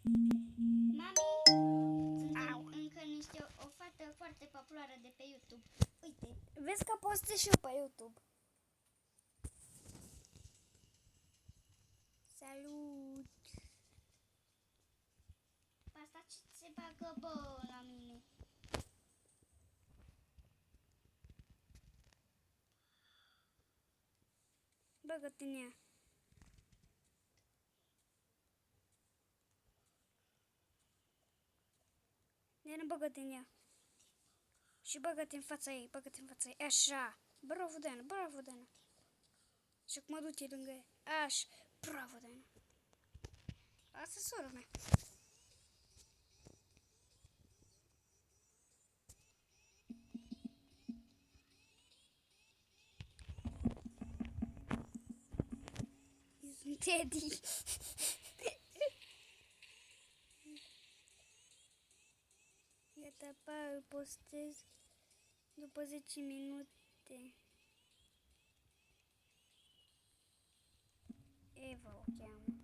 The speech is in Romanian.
Mami, suntem încă o fată foarte populară de pe YouTube. Uite, Vezi că postez și eu pe YouTube. Salut! asta ce se bagă, bă, la mine? Băgă-te în ea. Nene, băgă-te în ea. Și băgă-te în fața ei, băgă-te în fața ei. Așa. Bravo, Dana, bravo, Dana. Și acum du-te lângă ea. Așa. Bravo, Dana. Asta e sora mea. Eu sunt Teddy. Iată, pa, îl postez după 10 minute. Eva o cheamă.